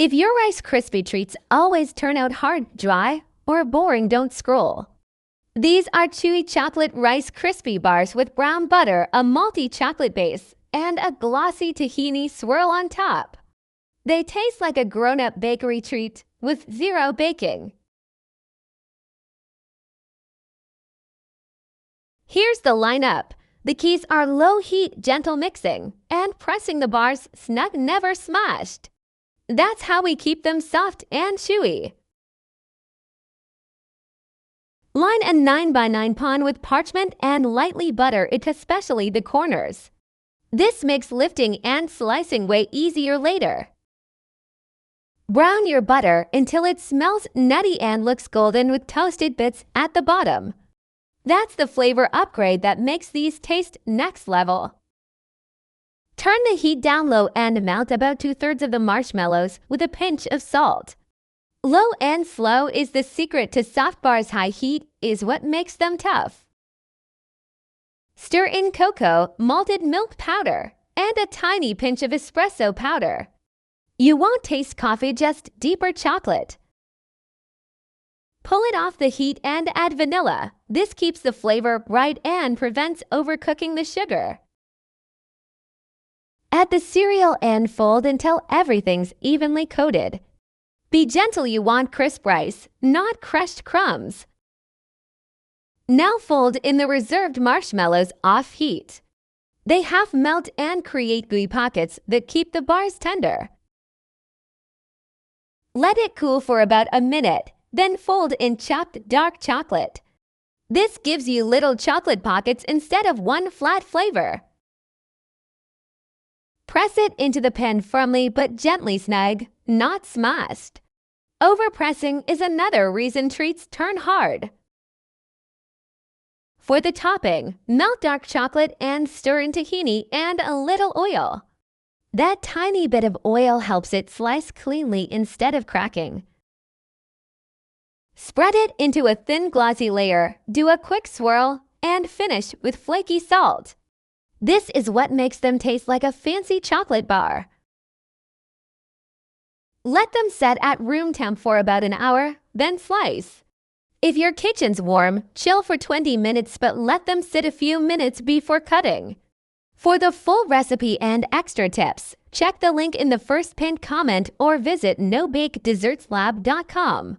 If your Rice Krispie treats always turn out hard, dry, or boring, don't scroll. These are chewy chocolate Rice Krispie bars with brown butter, a malty chocolate base, and a glossy tahini swirl on top. They taste like a grown-up bakery treat with zero baking. Here's the lineup. The keys are low heat, gentle mixing, and pressing the bars snug, never smashed. That's how we keep them soft and chewy. Line a 9x9 pan with parchment and lightly butter it, especially the corners. This makes lifting and slicing way easier later. Brown your butter until it smells nutty and looks golden with toasted bits at the bottom. That's the flavor upgrade that makes these taste next level. Turn the heat down low and melt about 2/3 of the marshmallows with a pinch of salt. Low and slow is the secret to soft bars. High heat is what makes them tough. Stir in cocoa, malted milk powder, and a tiny pinch of espresso powder. You won't taste coffee, just deeper chocolate. Pull it off the heat and add vanilla. This keeps the flavor bright and prevents overcooking the sugar. Add the cereal and fold until everything's evenly coated. Be gentle, you want crisp rice, not crushed crumbs. Now fold in the reserved marshmallows off heat. They half melt and create gooey pockets that keep the bars tender. Let it cool for about a minute, then fold in chopped dark chocolate. This gives you little chocolate pockets instead of one flat flavor. Press it into the pan firmly but gently, snug, not smashed. Overpressing is another reason treats turn hard. For the topping, melt dark chocolate and stir in tahini and a little oil. That tiny bit of oil helps it slice cleanly instead of cracking. Spread it into a thin glossy layer, do a quick swirl, and finish with flaky salt. This is what makes them taste like a fancy chocolate bar. Let them set at room temp for about an hour, then slice. If your kitchen's warm, chill for 20 minutes but let them sit a few minutes before cutting. For the full recipe and extra tips, check the link in the first pinned comment or visit nobakedessertslab.com.